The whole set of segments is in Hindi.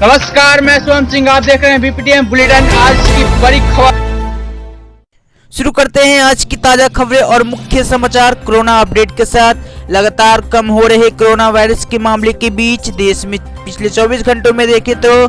नमस्कार, मैं सोहन सिंह। आप देख रहे हैं बीपीटीएम बुलेटिन। आज की बड़ी खबर शुरू करते हैं आज की ताजा खबरें और मुख्य समाचार कोरोना अपडेट के साथ। लगातार कम हो रहे कोरोना वायरस के मामले के बीच देश में पिछले 24 घंटों में देखें तो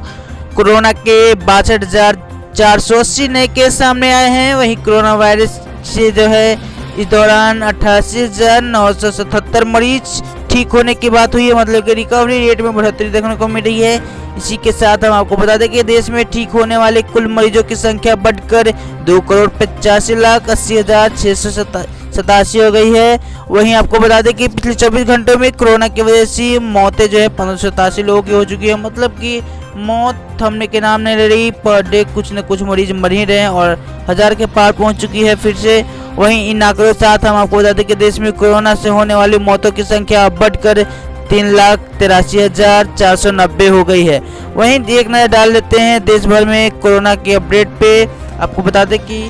कोरोना के 62,480 नए केस सामने आए हैं। वहीं कोरोना वायरस से जो है इस दौरान 88,977 मरीज ठीक होने की बात हुई है, मतलब कि रिकवरी रेट में बढ़ोतरी देखने को मिल रही है। इसी के साथ हम आपको बता दें कि देश में ठीक होने वाले कुल मरीजों की संख्या बढ़कर 2,85,80,687 हो गई है। वहीं आपको बता दें कि पिछले 24 घंटों में कोरोना की वजह से मौतें जो है 1587 लोगों की हो चुकी है, मतलब कि मौत थमने के नाम नहीं ले रही। पर डे कुछ न कुछ मरीज मर ही रहे हैं और 1000 के पार पहुंच चुकी है फिर से। वहीं इन आंकड़ों के साथ हम आपको बता दें कि देश में कोरोना से होने वाली मौतों की संख्या बढ़कर 3,83,490 हो गई है। वहीं एक नजर डाल लेते हैं देश भर में कोरोना के अपडेट पे। आपको बता दें कि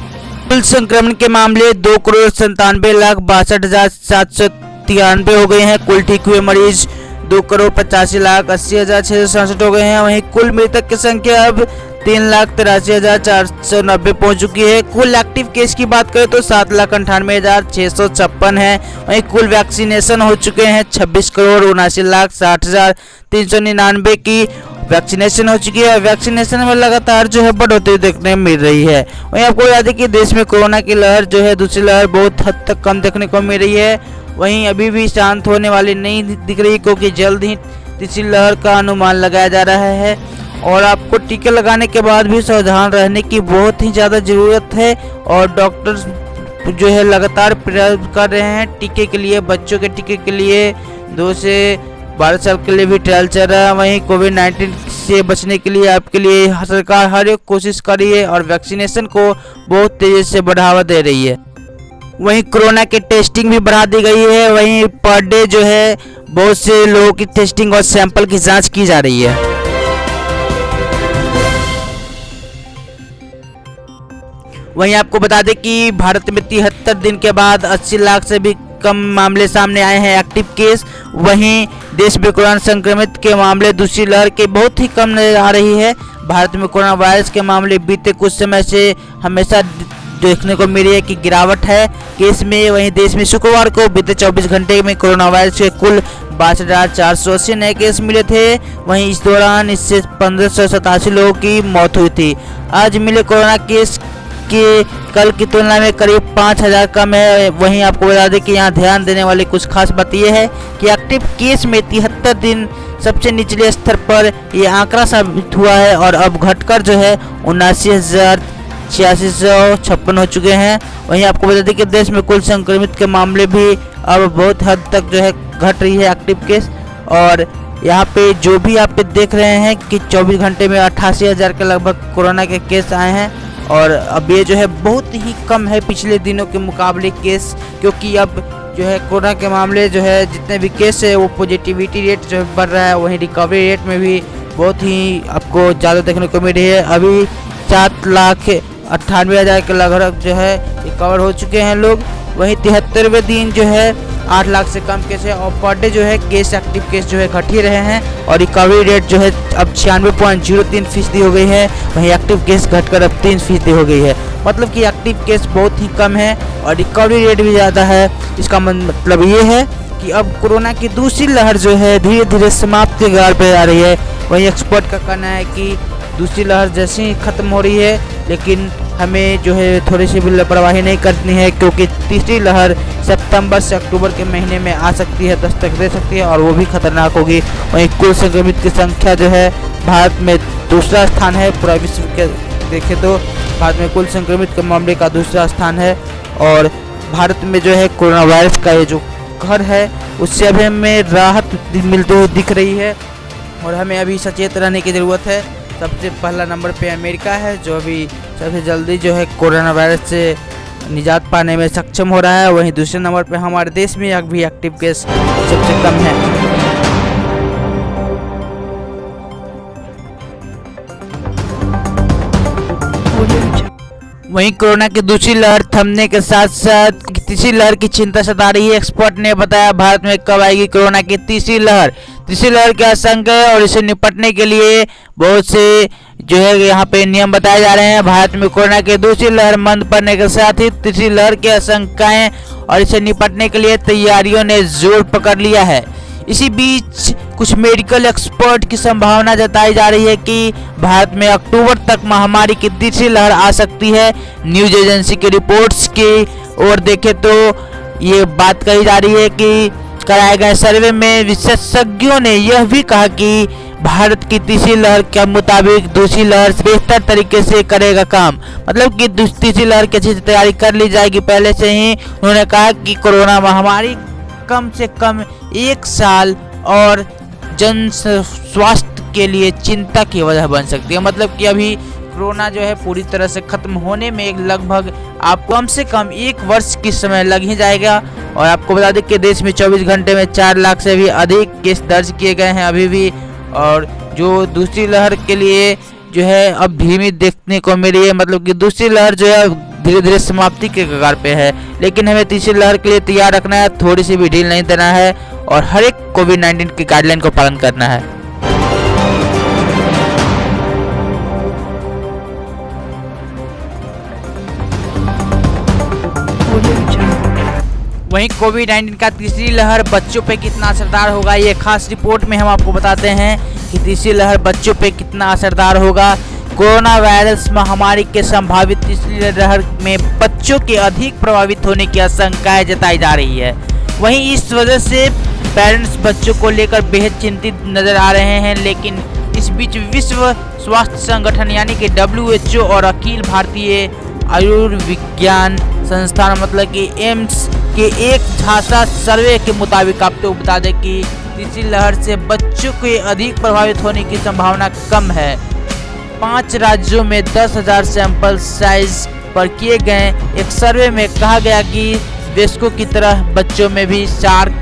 कुल संक्रमण के मामले 2,97,62,793 हो गए हैं। कुल ठीक हुए मरीज 2,85,80,667 हो गए हैं। वहीं कुल मृतक की संख्या अब 3,83,490 पहुंच चुकी है। कुल एक्टिव केस की बात करें तो 7,98,656 है। वहीं कुल वैक्सीनेशन हो चुके हैं 26,79,60,399 की वैक्सीनेशन हो चुकी है। वैक्सीनेशन में लगातार जो है बढ़ोतरी देखने मिल रही है। वहीं आपको याद है कि देश में कोरोना की लहर जो है दूसरी लहर बहुत हद तक कम देखने को मिल रही है। वहीं अभी भी शांत होने वाली नहीं दिख रही, क्योंकि जल्द ही तीसरी लहर का अनुमान लगाया जा रहा है। और आपको टीके लगाने के बाद भी सावधान रहने की बहुत ही ज़्यादा ज़रूरत है। और डॉक्टर्स जो है लगातार प्रयास कर रहे हैं टीके के लिए। बच्चों के टीके के लिए 2 से 12 साल के लिए भी ट्रायल चल रहा है। वहीं कोविड-19 से बचने के लिए आपके लिए सरकार हर एक कोशिश कर रही है और वैक्सीनेशन को बहुत तेज़ी से बढ़ावा दे रही है। वहीं कोरोना की टेस्टिंग भी बढ़ा दी गई है। वहीं पर डे जो है बहुत से लोगों की टेस्टिंग और सैंपल की जाँच की जा रही है। वहीं आपको बता दें कि भारत में 73 दिन के बाद 80 लाख से भी कम मामले सामने आए हैं एक्टिव केस। वहीं देश में कोरोना संक्रमित के मामले दूसरी लहर के बहुत ही कम नजर आ रही है। भारत में कोरोना वायरस के मामले बीते कुछ समय से हमेशा देखने को मिली है कि गिरावट है केस में। वहीं देश में शुक्रवार को बीते 24 घंटे में कोरोना वायरस के कुल 62,480 नए केस मिले थे। वहीं इस दौरान इससे 1587 लोगों की मौत हुई थी। आज मिले कोरोना केस के कल की तुलना में करीब 5,000 कम है। वहीं आपको बता दें कि यहाँ ध्यान देने वाली कुछ खास बात यह है कि एक्टिव केस में 73 दिन सबसे निचले स्तर पर यह आंकड़ा साबित हुआ है और अब घटकर जो है 79,8656 हो चुके हैं। वहीं आपको बता दें कि देश में कुल संक्रमित के मामले भी अब बहुत हद तक जो है घट रही है एक्टिव केस। और यहाँ पे जो भी आप देख रहे हैं कि 24 घंटे में 88,000 के लगभग कोरोना के केस आए हैं। और अब ये जो है बहुत ही कम है पिछले दिनों के मुकाबले केस, क्योंकि अब जो है कोरोना के मामले जो है जितने भी केस है वो पॉजिटिविटी रेट जो है बढ़ रहा है। वहीं रिकवरी रेट में भी बहुत ही आपको ज़्यादा देखने को मिल रही है। अभी 7,98,000 के लगभग जो है रिकवर हो चुके हैं लोग। वहीं 73वें दिन जो है 8 लाख से कम केस है और पर डे जो है केस एक्टिव केस जो है घट ही रहे हैं। और रिकवरी रेट जो है अब 96.03% हो गई है। वहीं एक्टिव केस घटकर अब 3% हो गई है, मतलब कि एक्टिव केस बहुत ही कम है और रिकवरी रेट भी ज़्यादा है। इसका मतलब ये है कि अब कोरोना की दूसरी लहर जो है धीरे धीरे समाप्ति के कगार पर आ रही है। वहीं एक्सपर्ट का कहना है कि दूसरी लहर जैसे ही ख़त्म हो रही है, लेकिन हमें जो है थोड़ी सी भी लापरवाही नहीं करनी है, क्योंकि तीसरी लहर सितंबर से अक्टूबर के महीने में आ सकती है, दस्तक दे सकती है और वो भी खतरनाक होगी। वहीं कुल संक्रमित की संख्या जो है भारत में दूसरा स्थान है। पूरा विश्व के देखें तो भारत में कुल संक्रमित के मामले का दूसरा स्थान है। और भारत में जो है कोरोना वायरस का ये जो कहर है उससे अभी हमें राहत मिलती हुई दिख रही है और हमें अभी सचेत रहने की ज़रूरत है। सबसे पहला नंबर पे अमेरिका है, जो अभी सबसे जल्दी जो है कोरोना वायरस से निजात पाने में सक्षम हो रहा है। वहीं दूसरे नंबर पे हमारे देश में अभी एक्टिव केस सबसे कम है। वहीं कोरोना की दूसरी लहर थमने के साथ साथ तीसरी लहर की चिंता सता रही है। एक्सपर्ट ने बताया भारत में कब आएगी कोरोना की तीसरी लहर। तीसरी लहर की आशंका है और इसे निपटने के लिए बहुत से जो है यहाँ पे नियम बताए जा रहे हैं। भारत में कोरोना की दूसरी लहर मंद पड़ने के साथ ही तीसरी लहर की आशंकाएं और इसे निपटने के लिए तैयारियों ने जोर पकड़ लिया है। इसी बीच कुछ मेडिकल एक्सपर्ट की संभावना जताई जा रही है कि भारत में अक्टूबर तक महामारी की तीसरी लहर आ सकती है। न्यूज एजेंसी की रिपोर्ट्स की ओर देखें तो ये बात कही जा रही है कि कराए गए सर्वे में विशेषज्ञों ने यह भी कहा कि भारत की तीसरी लहर के मुताबिक दूसरी लहर बेहतर तरीके से करेगा काम। मतलब कि तीसरी लहर की अच्छी से तैयारी कर ली जाएगी पहले से ही। उन्होंने कहा कि कोरोना महामारी कम से कम 1 साल और जन स्वास्थ्य के लिए चिंता की वजह बन सकती है। मतलब कि अभी कोरोना जो है पूरी तरह से खत्म होने में लगभग आपको कम से कम 1 वर्ष की समय लग ही जाएगा। और आपको बता दें कि देश में 24 घंटे में 4 लाख से भी अधिक केस दर्ज किए गए हैं अभी भी। और जो दूसरी लहर के लिए जो है अब धीमी देखने को मिली है। मतलब कि दूसरी लहर जो है धीरे धीरे समाप्ति के कगार पे है, लेकिन हमें तीसरी लहर के लिए तैयार रखना है, थोड़ी सी भी ढील नहीं देना है और हर एक कोविड-19 की गाइडलाइन को पालन करना है। वहीं कोविड-19 का तीसरी लहर बच्चों पे कितना असरदार होगा, ये खास रिपोर्ट में हम आपको बताते हैं कि तीसरी लहर बच्चों पे कितना असरदार होगा। कोरोना वायरस महामारी के संभावित तीसरी लहर में बच्चों के अधिक प्रभावित होने की आशंकाएं जताई जा रही है। वहीं इस वजह से पेरेंट्स बच्चों को लेकर बेहद चिंतित नजर आ रहे हैं। लेकिन इस बीच विश्व स्वास्थ्य संगठन यानी कि WHO और अखिल भारतीय आयुर्विज्ञान संस्थान मतलब कि एम्स के एक झांसा सर्वे के मुताबिक आपको बता दें कि तीसरी लहर से बच्चों के अधिक प्रभावित होने की संभावना कम है। 5 राज्यों में 10,000 सैंपल साइज पर किए गए एक सर्वे में कहा गया कि वयस्कों की तरह बच्चों में भी सार्क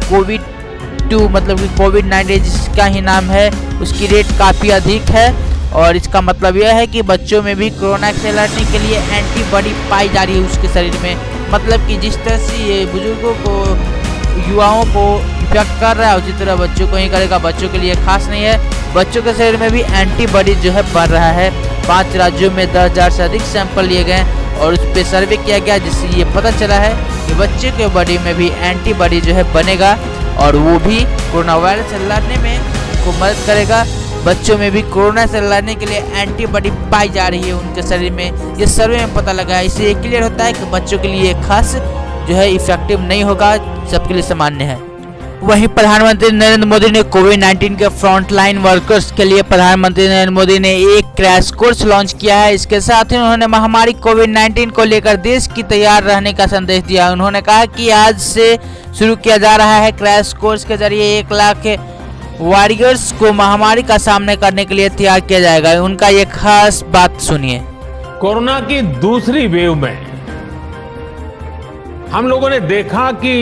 कोविड-2 मतलब कि कोविड-19 जिसका ही नाम है उसकी रेट काफ़ी अधिक है। और इसका मतलब यह है कि बच्चों में भी कोरोना से लड़ने के लिए एंटीबॉडी पाई जा रही है उसके शरीर में। मतलब कि जिस तरह से ये बुजुर्गों को युवाओं को इफेक्ट कर रहा है उसी तरह बच्चों को ही करेगा। बच्चों के लिए खास नहीं है, बच्चों के शरीर में भी एंटीबॉडी जो है बढ़ रहा है। 5 राज्यों में 10,000 से अधिक सैंपल लिए गए और उस पर सर्वे किया गया जिससे ये पता चला है कि बच्चे के बॉडी में भी एंटीबॉडी जो है बनेगा और वो भी कोरोना वायरस से लड़ने में को मदद करेगा। बच्चों में भी कोरोना से लड़ने के लिए एंटीबॉडी पाई जा रही है उनके शरीर में, ये सर्वे में पता लगा है। इससे ये क्लियर होता है कि बच्चों के लिए खास जो है इफेक्टिव नहीं होगा, सबके लिए सामान्य है। वहीं प्रधानमंत्री नरेंद्र मोदी ने कोविड-19 के फ्रंटलाइन वर्कर्स के लिए प्रधानमंत्री नरेंद्र मोदी ने एक क्रैश कोर्स लॉन्च किया है। इसके साथ ही उन्होंने महामारी कोविड-19 को लेकर देश की तैयार रहने का संदेश दिया। उन्होंने कहा कि आज से शुरू किया जा रहा है क्रैश कोर्स के जरिए 1 लाख वॉरियर्स को महामारी का सामना करने के लिए तैयार किया जाएगा। उनका ये खास बात सुनिए। कोरोना की दूसरी वेव में हम लोगों ने देखा कि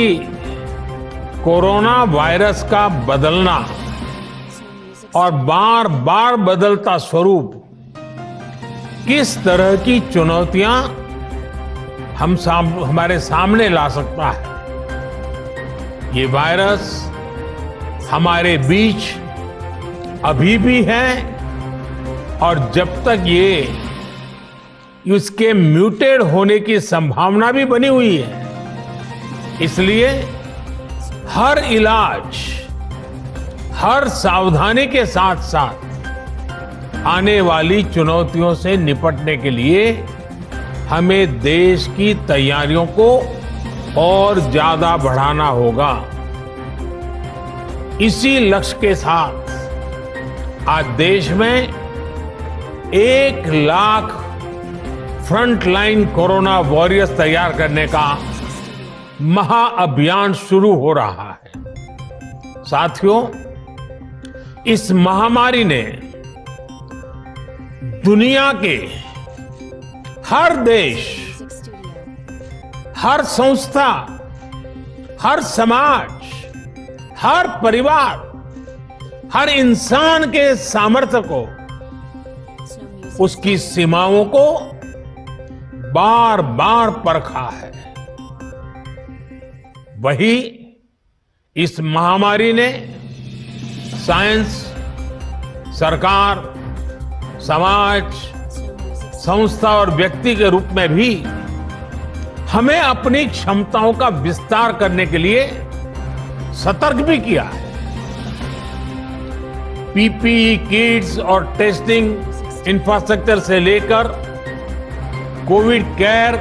कोरोना वायरस का बदलना और बार बार बदलता स्वरूप किस तरह की चुनौतियां हमारे सामने ला सकता है। ये वायरस हमारे बीच अभी भी है और जब तक ये इसके म्यूटेड होने की संभावना भी बनी हुई है, इसलिए हर इलाज, हर सावधानी के साथ साथ आने वाली चुनौतियों से निपटने के लिए हमें देश की तैयारियों को और ज्यादा बढ़ाना होगा। इसी लक्ष्य के साथ आज देश में 1 लाख फ्रंटलाइन कोरोना वॉरियर्स तैयार करने का महाअभियान शुरू हो रहा है। साथियों, इस महामारी ने दुनिया के हर देश, हर संस्था, हर समाज, हर परिवार, हर इंसान के सामर्थ्य को, उसकी सीमाओं को बार बार परखा है, वही इस महामारी ने साइंस, सरकार, समाज, संस्था और व्यक्ति के रूप में भी हमें अपनी क्षमताओं का विस्तार करने के लिए सतर्क भी किया है। पीपीई किट्स और टेस्टिंग इंफ्रास्ट्रक्चर से लेकर कोविड केयर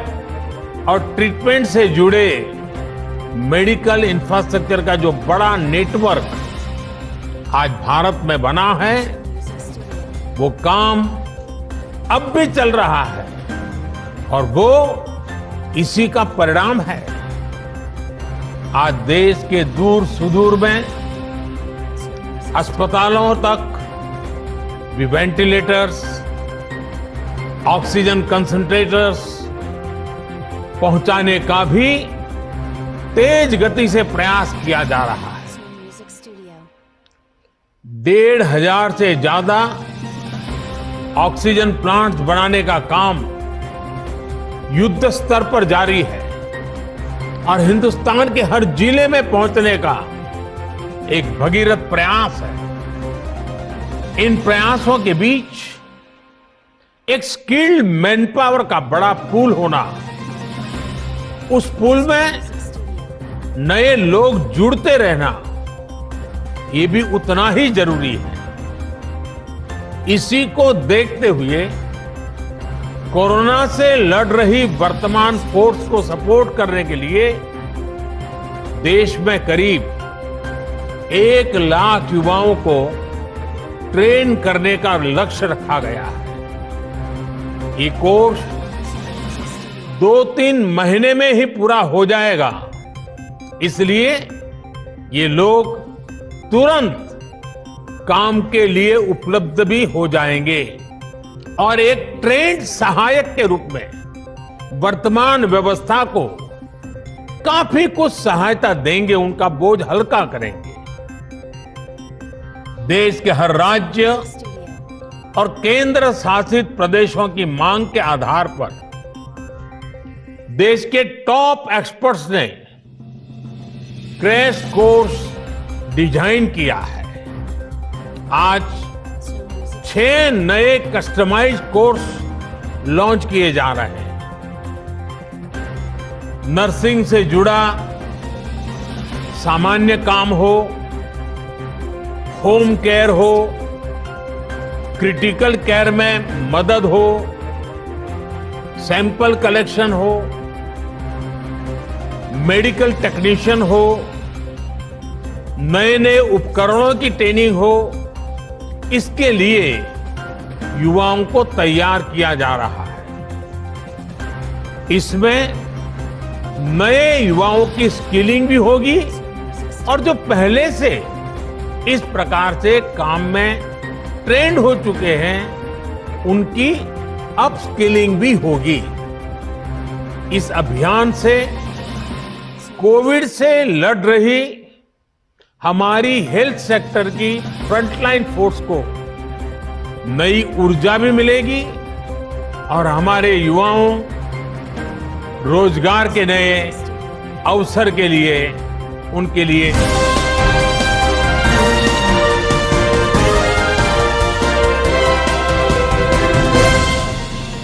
और ट्रीटमेंट से जुड़े मेडिकल इंफ्रास्ट्रक्चर का जो बड़ा नेटवर्क आज भारत में बना है, वो काम अब भी चल रहा है और वो इसी का परिणाम है। आज देश के दूर सुदूर में अस्पतालों तक भी वेंटिलेटर्स, ऑक्सीजन कंसंट्रेटर्स पहुंचाने का भी तेज गति से प्रयास किया जा रहा है। 1,500 से ज्यादा ऑक्सीजन प्लांट्स बनाने का काम युद्ध स्तर पर जारी है और हिंदुस्तान के हर जिले में पहुंचने का एक भगीरथ प्रयास है। इन प्रयासों के बीच एक स्किल्ड मैन पावर का बड़ा पूल होना, उस पूल में नए लोग जुड़ते रहना, ये भी उतना ही जरूरी है। इसी को देखते हुए कोरोना से लड़ रही वर्तमान फोर्स को सपोर्ट करने के लिए देश में करीब 1 लाख युवाओं को ट्रेन करने का लक्ष्य रखा गया है। ये कोर्स 2-3 महीने में ही पूरा हो जाएगा, इसलिए ये लोग तुरंत काम के लिए उपलब्ध भी हो जाएंगे और एक ट्रेंड सहायक के रूप में वर्तमान व्यवस्था को काफी कुछ सहायता देंगे, उनका बोझ हल्का करेंगे। देश के हर राज्य और केंद्र शासित प्रदेशों की मांग के आधार पर देश के टॉप एक्सपर्ट्स ने क्रैश कोर्स डिजाइन किया है। आज 6 नए कस्टमाइज्ड कोर्स लॉन्च किए जा रहे हैं। नर्सिंग से जुड़ा सामान्य काम हो, होम केयर हो, क्रिटिकल केयर में मदद हो, सैंपल कलेक्शन हो, मेडिकल टेक्नीशियन हो, नए नए उपकरणों की ट्रेनिंग हो, इसके लिए युवाओं को तैयार किया जा रहा है। इसमें नए युवाओं की स्किलिंग भी होगी और जो पहले से इस प्रकार से काम में ट्रेंड हो चुके हैं, उनकी अपस्किलिंग भी होगी। इस अभियान से कोविड से लड़ रही हमारी हेल्थ सेक्टर की फ्रंटलाइन फोर्स को नई ऊर्जा भी मिलेगी और हमारे युवाओं रोजगार के नए अवसर के लिए उनके लिए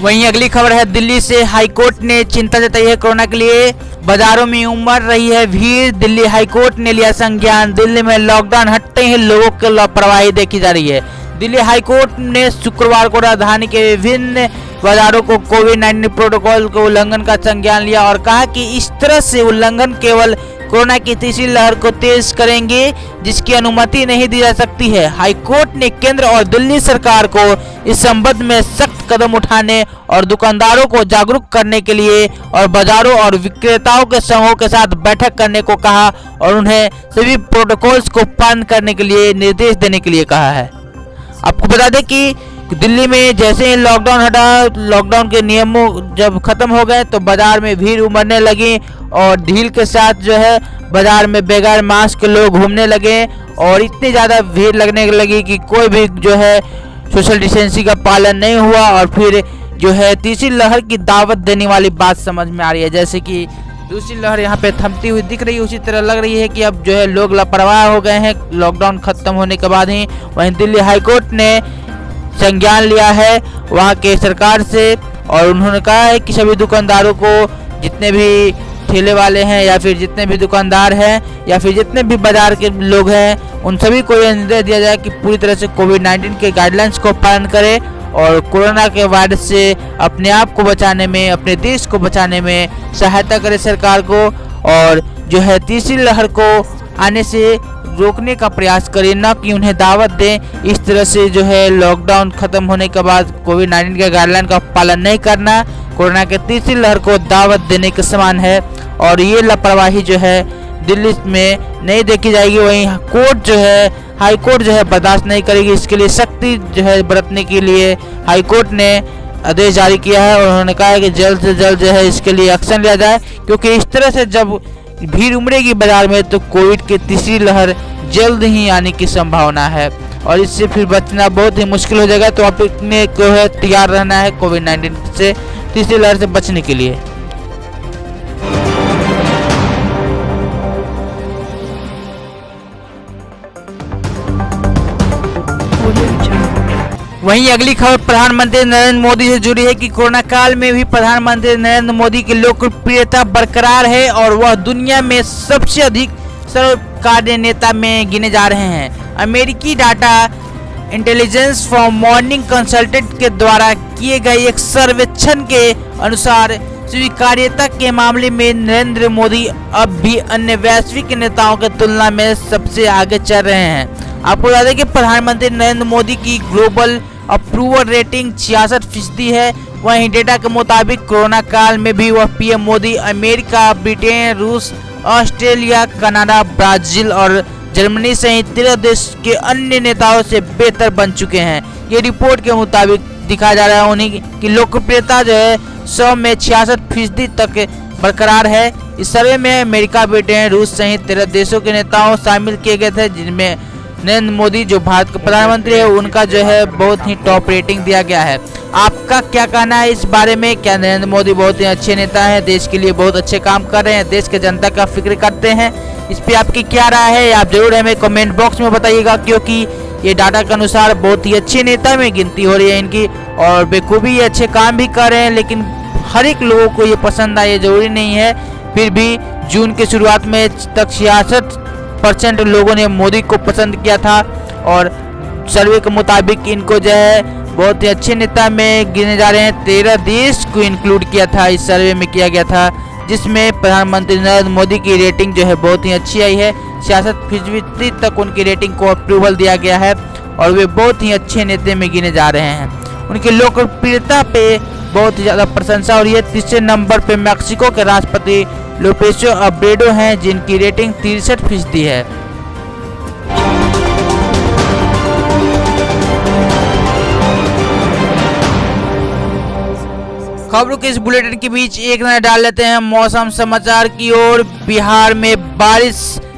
वहीं अगली खबर है दिल्ली से। हाईकोर्ट ने चिंता जताई है कोरोना के लिए, बाजारों में उमड़ रही है भीड़। दिल्ली हाईकोर्ट ने लिया संज्ञान, दिल्ली में लॉकडाउन हटते ही लोगों की लापरवाही देखी जा रही है। दिल्ली हाईकोर्ट ने शुक्रवार को राजधानी के विभिन्न बाजारों को कोविड-19 प्रोटोकॉल के उल्लंघन का संज्ञान लिया और कहा कि इस तरह से उल्लंघन केवल कोरोना की तीसरी लहर को तेज करेंगे, जिसकी अनुमति नहीं दी जा सकती है। हाईकोर्ट ने केंद्र और दिल्ली सरकार को इस संबंध में सख्त कदम उठाने और दुकानदारों को जागरूक करने के लिए और बाजारों और विक्रेताओं के समूह के साथ बैठक करने को कहा और उन्हें सभी प्रोटोकॉल्स को पालन करने के लिए निर्देश देने के लिए कहा है। आपको बता दें कि दिल्ली में जैसे ही लॉकडाउन हटा, लॉकडाउन के नियमों जब खत्म हो गए तो बाजार में भीड़ उमड़ने लगी और भीड़ के साथ जो है बाजार में बगैर मास्क के लोग घूमने लगे और इतनी ज़्यादा भीड़ लगने लगी कि कोई भी जो है सोशल डिस्टेंसिंग का पालन नहीं हुआ और फिर जो है तीसरी लहर की दावत देने वाली बात समझ में आ रही है। जैसे कि दूसरी लहर यहाँ पे थमती हुई दिख रही है, उसी तरह लग रही है कि अब जो है लोग लापरवाह हो गए हैं लॉकडाउन खत्म होने के बाद ही। वहीं दिल्ली हाईकोर्ट ने संज्ञान लिया है वहाँ के सरकार से और उन्होंने कहा है कि सभी दुकानदारों को, जितने भी ठेले वाले हैं या फिर जितने भी दुकानदार हैं या फिर जितने भी बाजार के लोग हैं, उन सभी को यह निर्देश दिया जाए कि पूरी तरह से कोविड-19 के गाइडलाइंस को पालन करें और कोरोना के वायरस से अपने आप को बचाने में, अपने देश को बचाने में सहायता करें सरकार को, और जो है तीसरी लहर को आने से रोकने का प्रयास करें, न कि उन्हें दावत दें। इस तरह से जो है लॉकडाउन खत्म होने के बाद कोविड-19 के गाइडलाइन का पालन नहीं करना कोरोना के तीसरी लहर को दावत देने के समान है और ये लापरवाही जो है दिल्ली में नहीं देखी जाएगी। वहीं कोर्ट जो है, हाई कोर्ट जो है बर्दाश्त नहीं करेगी। इसके लिए सख्ती जो है बरतने के लिए हाई कोर्ट ने आदेश जारी किया है और उन्होंने कहा है कि जल्द से जल्द जो है इसके लिए एक्शन लिया जाए, क्योंकि इस तरह से जब भीड़ उमड़ेगी बाजार में तो कोविड की तीसरी लहर जल्द ही आने की संभावना है और इससे फिर बचना बहुत ही मुश्किल हो जाएगा। तो अपने को है तैयार रहना है कोविड-19 से, तीसरी लहर से बचने के लिए। वहीं अगली खबर प्रधानमंत्री नरेंद्र मोदी से जुड़ी है कि कोरोना काल में भी प्रधानमंत्री नरेंद्र मोदी की लोकप्रियता बरकरार है और वह दुनिया में सबसे अधिक सर्वकार्य नेता में गिने जा रहे हैं। अमेरिकी data intelligence from morning consultant के द्वारा किए गए एक सर्वेक्षण के अनुसार स्वीकार्यता के मामले में नरेंद्र मोदी अब भी अन्य वैश्विक नेताओं की तुलना में सबसे आगे चल रहे हैं। आपको बता दें कि प्रधानमंत्री नरेंद्र मोदी की ग्लोबल अप्रूवल रेटिंग 66% है। वहीं डेटा के मुताबिक कोरोना काल में भी वह पीएम मोदी अमेरिका, ब्रिटेन, रूस, ऑस्ट्रेलिया, कनाडा, ब्राजील और जर्मनी सहित 13 देश के अन्य नेताओं से बेहतर बन चुके हैं। ये रिपोर्ट के मुताबिक दिखाया जा रहा है उन्हीं की लोकप्रियता जो है 100 में 66% तक बरकरार है। इस सर्वे में अमेरिका, ब्रिटेन, रूस सहित 13 देशों के नेताओं शामिल किए गए थे, जिनमें नरेंद्र मोदी जो भारत के प्रधानमंत्री है उनका जो है बहुत ही टॉप रेटिंग दिया गया है। आपका क्या कहना है इस बारे में? क्या नरेंद्र मोदी बहुत ही अच्छे नेता हैं, देश के लिए बहुत अच्छे काम कर रहे हैं, देश के जनता का फिक्र करते हैं? इस पे आपकी क्या राय है आप जरूर हमें कमेंट बॉक्स में बताइएगा, क्योंकि ये डाटा के अनुसार बहुत ही अच्छे नेता में गिनती हो रही है इनकी और बेखूबी ये अच्छे काम भी कर रहे हैं, लेकिन हर एक लोगों को ये पसंद आए जरूरी नहीं है। फिर भी जून के शुरुआत में तक 66% लोगों ने मोदी को पसंद किया था और सर्वे के मुताबिक इनको जो है बहुत ही अच्छे नेता में गिने जा रहे हैं। 13 देश को इंक्लूड किया था, इस सर्वे में किया गया था, जिसमें प्रधानमंत्री नरेंद्र मोदी की रेटिंग जो है बहुत ही अच्छी आई है। 66% तक उनकी रेटिंग को अप्रूवल दिया गया है और वे बहुत ही अच्छे नेता में गिने जा रहे हैं। उनकी लोकप्रियता पे बहुत ही ज़्यादा प्रशंसा हो रही है। तीसरे नंबर पे मैक्सिको के राष्ट्रपति लोपेज ओब्राडोर हैं, जिनकी रेटिंग 63% है। खबरों के इस बुलेटिन के बीच एक नजर डाल लेते हैं मौसम समाचार की ओर। बिहार में बारिश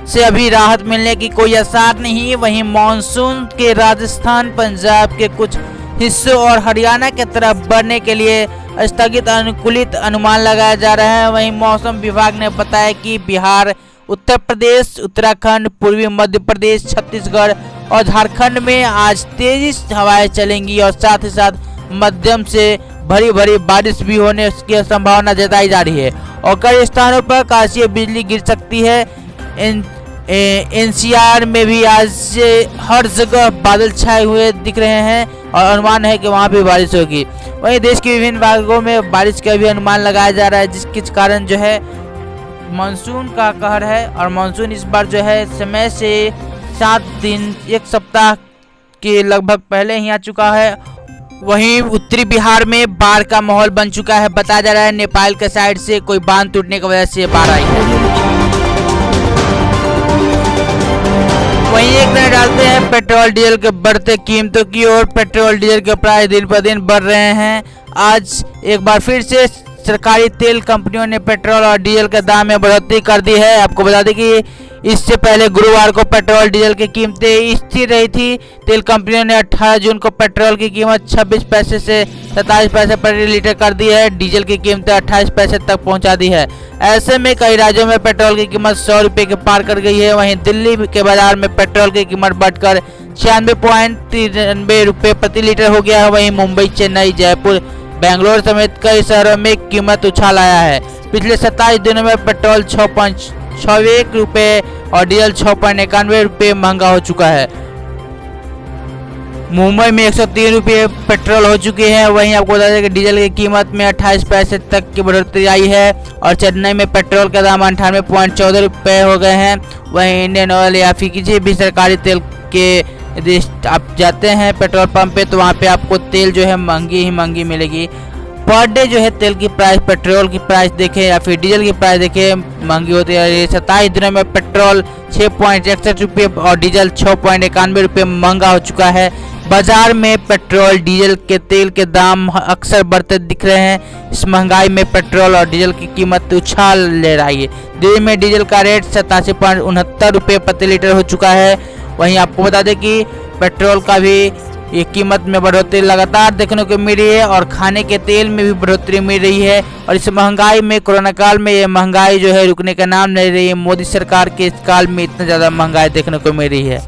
से अभी राहत मिलने की कोई आसार नहीं। वहीं मानसून के राजस्थान, पंजाब के कुछ हिस्सों और हरियाणा के तरफ बढ़ने के लिए स्थगित अनुकूलित अनुमान लगाया जा रहा है। वहीं मौसम विभाग ने बताया कि बिहार, उत्तर प्रदेश, उत्तराखंड, पूर्वी मध्य प्रदेश, छत्तीसगढ़ और झारखंड में आज तेजी से हवाएं चलेंगी और साथ ही साथ मध्यम से भरी भरी बारिश भी होने की संभावना जताई जा रही है और कई स्थानों पर आकाशीय बिजली गिर सकती है। एनसीआर में भी आज से हर जगह बादल छाए हुए दिख रहे हैं और अनुमान है कि वहां भी बारिश होगी। वहीं देश के विभिन्न भागों में बारिश का भी अनुमान लगाया जा रहा है, जिसके कारण जो है मानसून का कहर है और मानसून इस बार जो है समय से 7 दिन, 1 सप्ताह के लगभग पहले ही आ चुका है। वहीं उत्तरी बिहार में बाढ़ का माहौल बन चुका है। बताया जा रहा है नेपाल के साइड से कोई बांध टूटने की वजह से बाढ़ आई है। वहीं एक नजर डालते हैं पेट्रोल डीजल के बढ़ते कीमतों की ओर। पेट्रोल डीजल के प्राइस दिन पर दिन बढ़ रहे हैं। आज एक बार फिर से सरकारी तेल कंपनियों ने पेट्रोल और डीजल के दाम में बढ़ोतरी कर दी है। आपको बता दें कि इससे पहले गुरुवार को पेट्रोल डीजल की कीमतें स्थिर रही थी। तेल कंपनियों ने 18 जून को पेट्रोल की कीमत 26 पैसे से 27 पैसे प्रति लीटर कर दी है। डीजल की कीमत 28 पैसे तक पहुंचा दी है। ऐसे में कई राज्यों में पेट्रोल की कीमत 100 रुपये के पार कर गई है। वहीं दिल्ली के बाजार में पेट्रोल की कीमत बढ़कर 96.93 रुपये प्रति लीटर हो गया है। वहीं मुंबई, चेन्नई, जयपुर, बेंगलोर समेत कई शहरों में कीमत उछाल आया है। पिछले 27 दिनों में पेट्रोल 6.61 रुपये और डीजल 6.91 रुपये महंगा हो चुका है। मुंबई में 103 रुपये पेट्रोल हो चुके हैं। वहीं आपको बता दें कि डीजल की कीमत में 28 पैसे तक की बढ़ोतरी आई है और चेन्नई में पेट्रोल का दाम 98.14 रुपये हो गए हैं। वहीं इंडियन ऑयल या फिर किसी भी सरकारी तेल के आप जाते हैं पेट्रोल पंप पे तो वहाँ पे आपको तेल जो है महंगी मिलेगी। पर डे जो है तेल की प्राइस, पेट्रोल की प्राइस देखें या फिर डीजल की प्राइस देखें, महंगी होती है। 27 दिनों में पेट्रोल 6.61 रुपये और डीजल 6.91 रुपये महंगा हो चुका है। बाजार में पेट्रोल डीजल के तेल के दाम अक्सर बढ़ते दिख रहे हैं। इस महंगाई में पेट्रोल और डीजल की कीमत उछाल ले रही है। दिल्ली में डीजल का रेट 87.69 रुपये प्रति लीटर हो चुका है। वहीं आपको बता दें कि पेट्रोल का भी ये कीमत में बढ़ोतरी लगातार देखने को मिल रही है और खाने के तेल में भी बढ़ोतरी मिल रही है। और इस महंगाई में, कोरोना काल में ये महंगाई जो है रुकने का नाम नहीं रही है। मोदी सरकार के इस काल में इतना ज़्यादा महंगाई देखने को मिल रही है।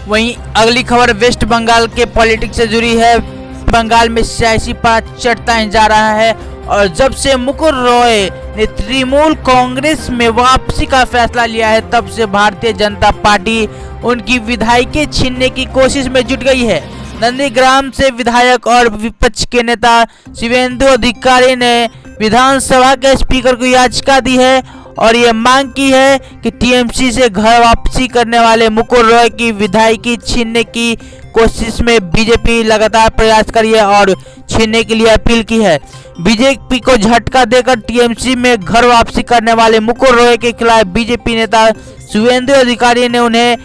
वहीं अगली खबर वेस्ट बंगाल के पॉलिटिक्स से जुड़ी है। बंगाल में सियासी पारा चढ़ता ही जा रहा है और जब से मुकुल रॉय ने तृणमूल कांग्रेस में वापसी का फैसला लिया है तब से भारतीय जनता पार्टी उनकी विधायिका छीनने की कोशिश में जुट गई है। नंदीग्राम से विधायक और विपक्ष के नेता शिवेंदु अधिकारी ने विधानसभा के स्पीकर को याचिका दी है और ये मांग की है कि टीएमसी से घर वापसी करने वाले मुकुल रॉय की विधायिका छीनने की कोशिश में बीजेपी लगातार प्रयास करी है और छीनने के लिए अपील की है। बीजेपी को झटका देकर टीएमसी में घर वापसी करने वाले मुकुल रॉय के खिलाफ बीजेपी नेता शुभेंदु अधिकारी ने उन्हें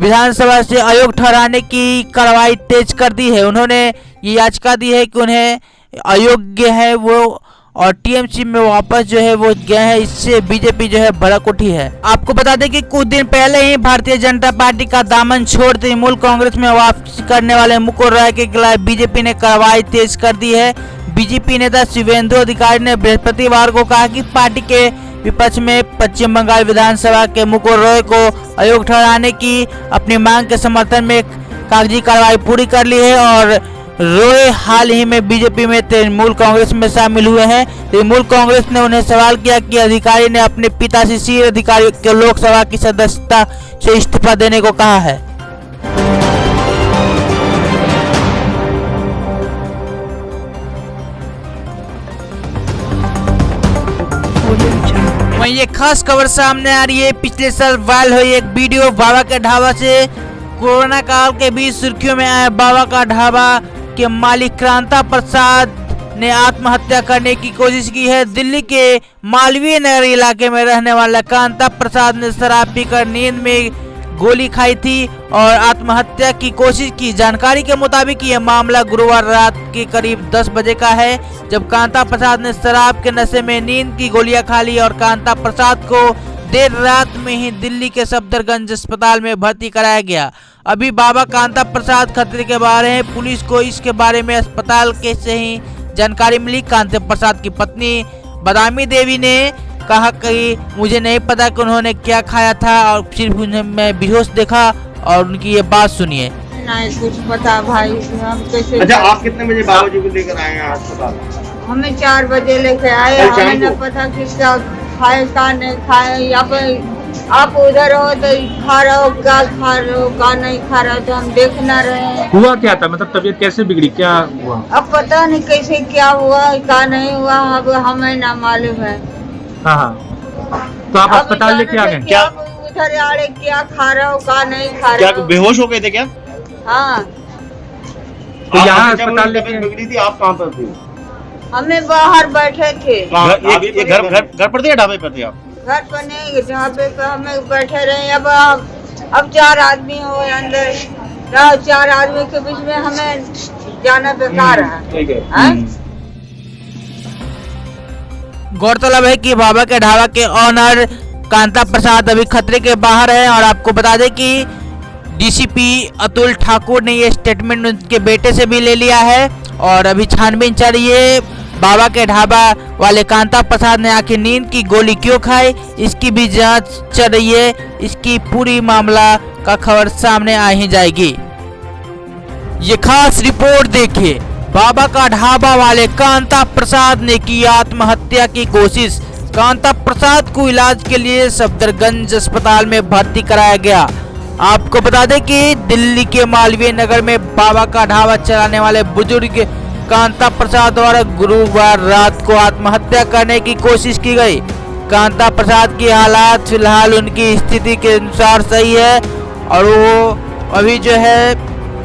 विधानसभा से अयोग्य ठहराने की कार्रवाई तेज कर दी है। उन्होंने ये याचिका दी है कि उन्हें अयोग्य है वो और टीएमसी में वापस जो है वो गए हैं। इससे बीजेपी जो है भड़क उठी है। आपको बता दें कि कुछ दिन पहले ही भारतीय जनता पार्टी का दामन छोड़ तृणमूल कांग्रेस में वापसी करने वाले मुकुल रॉय के खिलाफ बीजेपी ने कार्रवाई तेज कर दी है। बीजेपी नेता शुभेंदु अधिकारी ने बृहस्पतिवार को कहा कि पार्टी के विपक्ष में पश्चिम बंगाल विधानसभा के मुकुल रॉय को अयोग्य ठहराने की अपनी मांग के समर्थन में कागजी कार्रवाई पूरी कर ली है और रॉय हाल ही में बीजेपी में तृणमूल कांग्रेस में शामिल हुए हैं। तृणमूल कांग्रेस ने उन्हें सवाल किया कि अधिकारी ने अपने पिता शिशिर अधिकारी के लोकसभा की सदस्यता से इस्तीफा देने को कहा है। वहीं ये खास खबर सामने आ रही है। पिछले साल वायरल हुई एक वीडियो बाबा के ढाबा से। कोरोना काल के बीच सुर्खियों में आया बाबा का ढाबा के मालिक कांता प्रसाद ने आत्महत्या करने की कोशिश की है। दिल्ली के मालवीय नगर इलाके में रहने वाला कांता प्रसाद ने शराब पीकर नींद में गोली खाई थी और आत्महत्या की कोशिश की। जानकारी के मुताबिक यह मामला गुरुवार रात के करीब 10 बजे का है, जब कांता प्रसाद ने शराब के नशे में नींद की गोलियां खा ली और कांता प्रसाद को देर रात में ही दिल्ली के सफदरगंज अस्पताल में भर्ती कराया गया। अभी बाबा कांता प्रसाद खतरे के बारे हैं। पुलिस को इसके बारे में अस्पताल के से ही जानकारी मिली। कांता प्रसाद की पत्नी बदामी देवी ने कहा कि मुझे नहीं पता कि उन्होंने क्या खाया था और सिर्फ उन्हें मैं बेहोश देखा और उनकी ये बात सुनिए। नहीं कुछ पता भाई, हम कैसे। अच्छा, आप कितने बजे बाबा जी को लेकर आए हैं अस्पताल? हमें 4 बजे लेके आए। हमें न पता कि क्या खाए क्या नहीं खाए। या फिर आप उधर हो तो खा रहे हो, क्या खा रहे हो क्या नहीं खा रहे हो, तो हम देख ना रहे हैं। हुआ क्या था, मतलब तबीयत कैसे बिगड़ी, क्या हुआ? अब पता नहीं कैसे क्या हुआ क्या नहीं हुआ, अब हमें ना मालूम है। हाँ, तो आप अस्पताल लेके आ गए? क्या उधर आड़े क्या खा रहे हो क्या नहीं खा रहे हो? क्या बेहोश हो गए थे क्या? हाँ। तो यहाँ अस्पताल लेके बिगड़ी थी, आप कहाँ पर थे? हमें बाहर बैठे थे। ये घर पर थे या ढाबे पर थे आप? घर पर नहीं, ढाबे पर हमें बैठे रहे। अब 4 आदमी हो अंदर, 4 आदमी के बीच में हमें जाना बेकार है। गौरतलब है कि बाबा के ढाबा के ऑनर कांता प्रसाद अभी खतरे के बाहर है और आपको बता दें कि डीसीपी अतुल ठाकुर ने ये स्टेटमेंट उनके बेटे से भी ले लिया है और अभी छानबीन चल रही है। बाबा के ढाबा वाले कांता प्रसाद ने आखिर नींद की गोली क्यों खाई, इसकी भी जांच चल रही है। इसकी पूरी मामला का खबर सामने आ ही जाएगी। ये खास रिपोर्ट देखिए। बाबा का ढाबा वाले कांता प्रसाद ने की आत्महत्या की कोशिश। कांता प्रसाद को इलाज के लिए सफदरगंज अस्पताल में भर्ती कराया गया। आपको बता दें कि दिल्ली के मालवीय नगर में बाबा का ढाबा चलाने वाले बुजुर्ग कांता प्रसाद द्वारा गुरुवार रात को आत्महत्या करने की कोशिश की गई। कांता प्रसाद की हालात फिलहाल उनकी स्थिति के अनुसार सही है और वो अभी जो है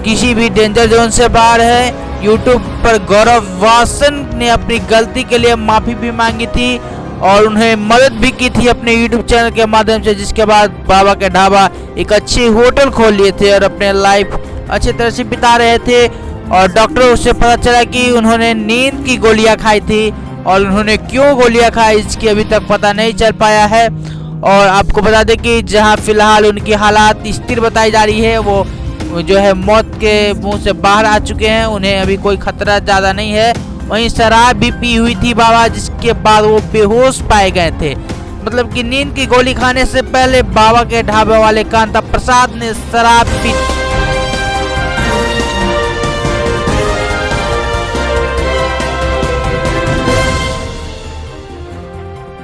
किसी भी डेंजर जोन से बाहर है। यूट्यूब पर गौरव वासन ने अपनी गलती के लिए माफी भी मांगी थी और उन्हें मदद भी की थी अपने यूट्यूब चैनल के माध्यम से, जिसके बाद बाबा के ढाबा एक अच्छी होटल खोल लिए थे और अपने लाइफ अच्छी तरह से बिता रहे थे। और डॉक्टरों से पता चला कि उन्होंने नींद की गोलियां खाई थी और उन्होंने क्यों गोलियां खाई इसकी अभी तक पता नहीं चल पाया है। और आपको बता दें कि जहां फिलहाल उनकी हालात स्थिर बताई जा रही है, वो जो है मौत के मुंह से बाहर आ चुके हैं, उन्हें अभी कोई खतरा ज़्यादा नहीं है। वहीं शराब भी पी हुई थी बाबा, जिसके बाद वो बेहोश पाए गए थे। मतलब कि नींद की गोली खाने से पहले बाबा के ढाबे वाले कांता प्रसाद ने शराब पी।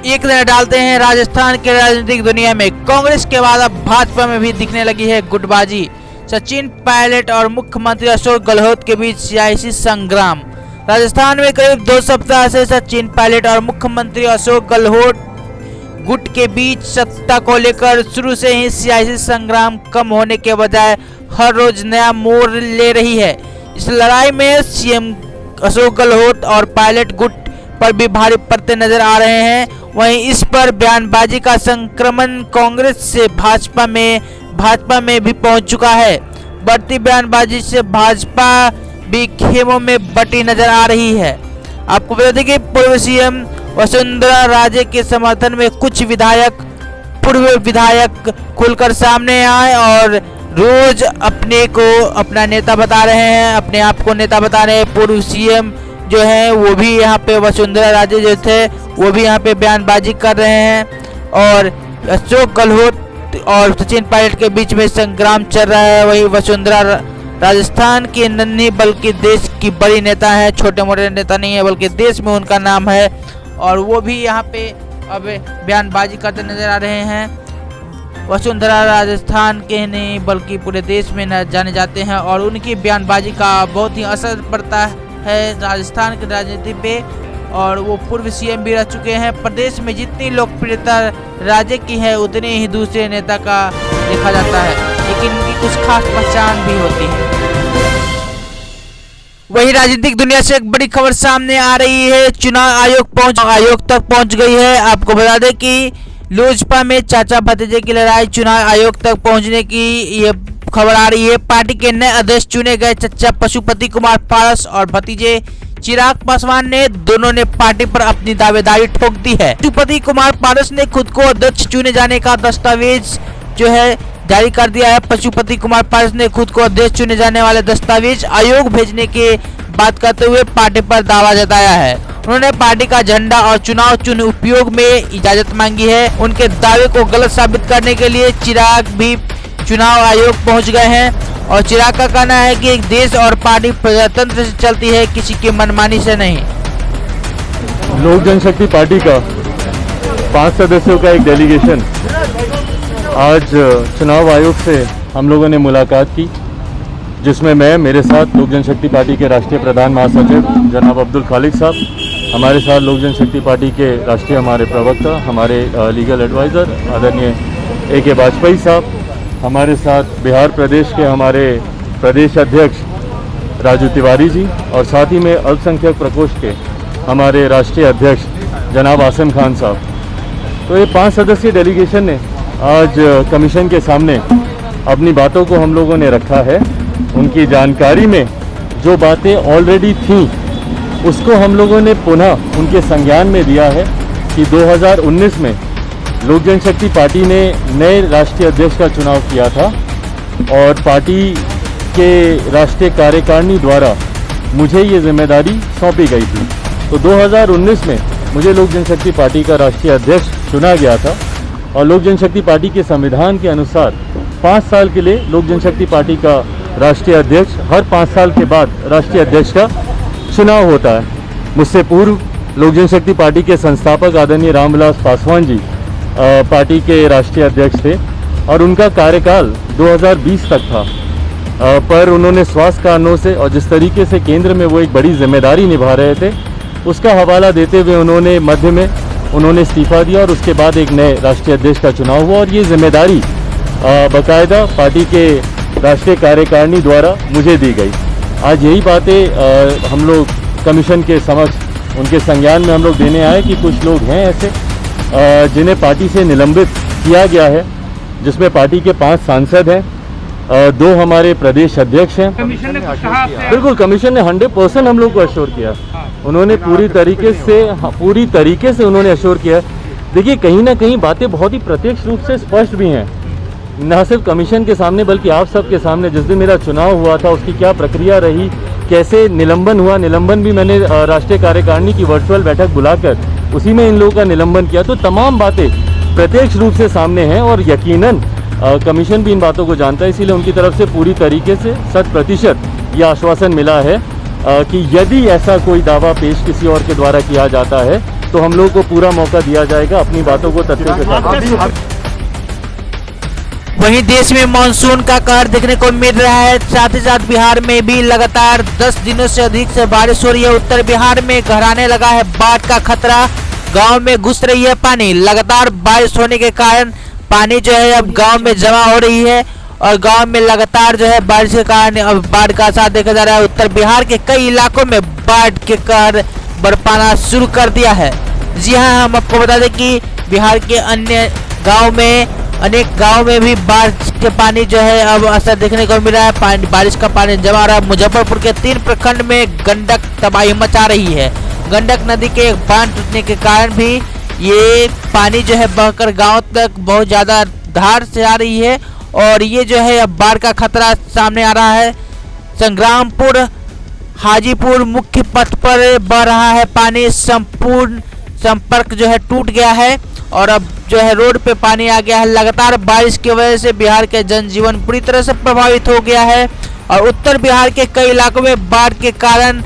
एक नजर डालते हैं राजस्थान के राजनीतिक दुनिया में। कांग्रेस के बाद अब भाजपा में भी दिखने लगी है गुटबाजी। सचिन पायलट और मुख्यमंत्री अशोक गहलोत के बीच सियासी संग्राम। राजस्थान में करीब 2 सप्ताह से सचिन पायलट और मुख्यमंत्री अशोक गहलोत गुट के बीच सत्ता को लेकर शुरू से ही सियासी संग्राम कम होने के बजाय हर रोज नया मोड़ ले रही है। इस लड़ाई में सीएम अशोक गहलोत और पायलट गुट पर भी भारी पड़ते नजर आ रहे हैं। वहीं इस पर बयानबाजी का संक्रमण कांग्रेस से भाजपा में भी पहुंच चुका है। बढ़ती बयानबाजी से भाजपा भी खेमों में बटी नजर आ रही है। आपको बता दें कि पूर्व सीएम वसुंधरा राजे के समर्थन में कुछ पूर्व विधायक खुलकर सामने आए और रोज अपने को अपना नेता बता रहे हैं, अपने आप को नेता बता रहे हैं। पूर्व सीएम जो है वो भी यहाँ पे वसुंधरा राजे जो थे वो भी यहाँ पे बयानबाजी कर रहे हैं और अशोक गहलोत और सचिन पायलट के बीच में संग्राम चल रहा है। वही वसुंधरा राजस्थान की नन्ही बल्कि देश की बड़ी नेता है, छोटे मोटे नेता नहीं है बल्कि देश में उनका नाम है और वो भी यहाँ पे अब बयानबाजी करते नजर आ रहे हैं। वसुंधरा राजस्थान के नहीं बल्कि पूरे देश में जाने जाते हैं और उनकी बयानबाजी का बहुत ही असर पड़ता है राजस्थान की राजनीति पे और वो पूर्व सीएम भी रह चुके हैं। प्रदेश में जितनी लोकप्रियता राज्य की है उतनी ही दूसरे नेता का देखा जाता है, लेकिन इनकी कुछ खास पहचान भी होती है। वही राजनीतिक दुनिया से एक बड़ी खबर सामने आ रही है। चुनाव आयोग तक पहुंच गई है। आपको बता दें कि लोजपा में चाचा भतीजे की लड़ाई चुनाव आयोग तक पहुंचने की ये खबर आ रही है। पार्टी के नए अध्यक्ष चुने गए चचा पशुपति कुमार पारस और भतीजे चिराग पासवान ने दोनों ने पार्टी पर अपनी दावेदारी ठोक दी है। पशुपति कुमार पारस ने खुद को अध्यक्ष चुने जाने का दस्तावेज जो है जारी कर दिया है। पशुपति कुमार पारस ने खुद को अध्यक्ष चुने जाने वाले दस्तावेज आयोग भेजने की बात करते हुए पार्टी पर दावा जताया है। उन्होंने पार्टी का झंडा और चुनाव चिन्ह उपयोग में इजाजत मांगी है। उनके दावे को गलत साबित करने के लिए चिराग भी चुनाव आयोग पहुंच गए हैं और चिराग का कहना है कि एक देश और पार्टी प्रजातंत्र से चलती है, किसी की मनमानी से नहीं। लोक जनशक्ति पार्टी का 5 सदस्यों का एक डेलीगेशन आज चुनाव आयोग से हम लोगों ने मुलाकात की, जिसमें मेरे साथ लोक जनशक्ति पार्टी के राष्ट्रीय प्रधान महासचिव जनाब अब्दुल खालिक साहब, हमारे साथ लोक जनशक्ति पार्टी के राष्ट्रीय हमारे प्रवक्ता, हमारे लीगल एडवाइज़र आदरणीय A.K. वाजपेयी साहब, हमारे साथ बिहार प्रदेश के हमारे प्रदेश अध्यक्ष राजू तिवारी जी और साथ ही में अल्पसंख्यक प्रकोष्ठ के हमारे राष्ट्रीय अध्यक्ष जनाब आसिम खान साहब। तो ये 5 सदस्यीय डेलीगेशन ने आज कमीशन के सामने अपनी बातों को हम लोगों ने रखा है। उनकी जानकारी में जो बातें ऑलरेडी थीं उसको हम लोगों ने पुनः उनके संज्ञान में दिया है कि 2019 में लोक जनशक्ति पार्टी ने नए राष्ट्रीय अध्यक्ष का चुनाव किया था और पार्टी के राष्ट्रीय कार्यकारिणी द्वारा मुझे ये जिम्मेदारी सौंपी गई थी। तो 2019 में मुझे लोक जनशक्ति पार्टी का राष्ट्रीय अध्यक्ष चुना गया था और लोक जनशक्ति पार्टी के संविधान के अनुसार 5 साल के लिए लोक जनशक्ति पार्टी का राष्ट्रीय अध्यक्ष, हर 5 साल के बाद राष्ट्रीय अध्यक्ष का चुनाव होता है। मुझसे पूर्व लोक जनशक्ति पार्टी के संस्थापक आदरणीय रामविलास पासवान जी पार्टी के राष्ट्रीय अध्यक्ष थे और उनका कार्यकाल 2020 तक था, पर उन्होंने स्वास्थ्य कारणों से और जिस तरीके से केंद्र में वो एक बड़ी जिम्मेदारी निभा रहे थे उसका हवाला देते हुए उन्होंने मध्य में इस्तीफा दिया और उसके बाद एक नए राष्ट्रीय अध्यक्ष का चुनाव हुआ और ये जिम्मेदारी बाकायदा पार्टी के राष्ट्रीय कार्यकारिणी द्वारा मुझे दी गई। आज यही बातें हम लोग कमीशन के समक्ष उनके संज्ञान में हम लोग देने आए कि कुछ लोग हैं ऐसे जिन्हें पार्टी से निलंबित किया गया है, जिसमें पार्टी के 5 सांसद हैं, 2 हमारे प्रदेश अध्यक्ष हैं। कमीशन ने कुछ कहा आपसे? बिल्कुल, कमीशन ने 100% हम लोग को अश्योर किया। उन्होंने पूरी तरीके से उन्होंने अश्योर किया। देखिए, कहीं ना कहीं बातें बहुत ही प्रत्यक्ष रूप से स्पष्ट भी हैं, न सिर्फ कमीशन के सामने बल्कि आप सबके सामने। जिस दिन मेरा चुनाव हुआ था उसकी क्या प्रक्रिया रही, कैसे निलंबन हुआ, निलंबन भी मैंने राष्ट्रीय कार्यकारिणी की वर्चुअल बैठक बुलाकर उसी में इन लोगों का निलंबन किया। तो तमाम बातें प्रत्यक्ष रूप से सामने हैं और यकीनन कमीशन भी इन बातों को जानता है, इसीलिए उनकी तरफ से पूरी तरीके से 100% यह आश्वासन मिला है कि यदि ऐसा कोई दावा पेश किसी और के द्वारा किया जाता है तो हम लोगों को पूरा मौका दिया जाएगा अपनी बातों को तथ्यों के साथ। वहीं देश में मानसून का कहर देखने को मिल रहा है, साथ ही साथ बिहार में भी लगातार 10 दिनों से अधिक से बारिश हो रही है। उत्तर बिहार में गहराने लगा है बाढ़ का खतरा, गांव में घुस रही है पानी। लगातार बारिश होने के कारण पानी जो है अब गांव में जमा हो रही है और गांव में लगातार जो है बारिश के कारण अब बाढ़ का असर देखा जा रहा है। उत्तर बिहार के कई इलाकों में बाढ़ के कहर बरपाना शुरू कर दिया है। जी हाँ, हम आपको बता दें कि बिहार के अनेक गांव में भी बाढ़ के पानी जो है अब असर देखने को मिला है। बारिश का पानी जमा रहा है। मुजफ्फरपुर के 3 प्रखंड में गंडक तबाही मचा रही है। गंडक नदी के बांध टूटने के कारण भी ये पानी जो है बहकर गांव तक बहुत ज्यादा धार से आ रही है और ये जो है अब बाढ़ का खतरा सामने आ रहा है। संग्रामपुर हाजीपुर मुख्य पथ पर बह रहा है पानी, संपूर्ण संपर्क जो है टूट गया है और अब जो है रोड पे पानी आ गया है। लगातार बारिश की वजह से बिहार के जनजीवन पूरी तरह से प्रभावित हो गया है और उत्तर बिहार के कई इलाकों में बाढ़ के कारण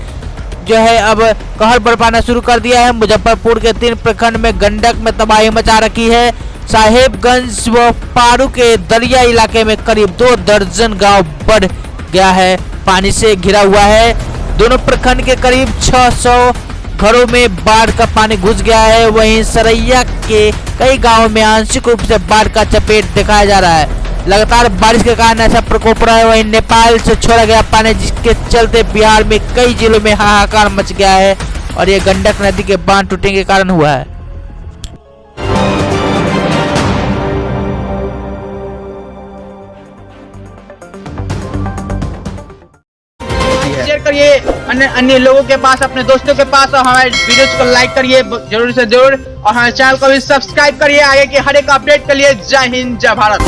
जो है अब कहर बरपाना शुरू कर दिया है। मुजफ्फरपुर के 3 प्रखंड में गंडक में तबाही मचा रखी है। साहेबगंज व पारू के दरिया इलाके में करीब 2 दर्जन गांव बढ़ गया है, पानी से घिरा हुआ है। दोनों प्रखंड के करीब 600 घरों में बाढ़ का पानी घुस गया है। वहीं सरैया के कई गांवों में आंशिक रूप से बाढ़ का चपेट दिखाया जा रहा है। लगातार बारिश के कारण ऐसा प्रकोप रहा है। वहीं नेपाल से छोड़ा गया पानी जिसके चलते बिहार में कई जिलों में हाहाकार मच गया है और ये गंडक नदी के बांध टूटने के कारण हुआ है। शेयर करिए अन्य लोगों के पास, अपने दोस्तों के पास और हमारे वीडियोस को लाइक करिए जरूर से जरूर और हमारे चैनल को भी सब्सक्राइब करिए आगे की हर एक अपडेट के लिए। जय हिंद, जय भारत।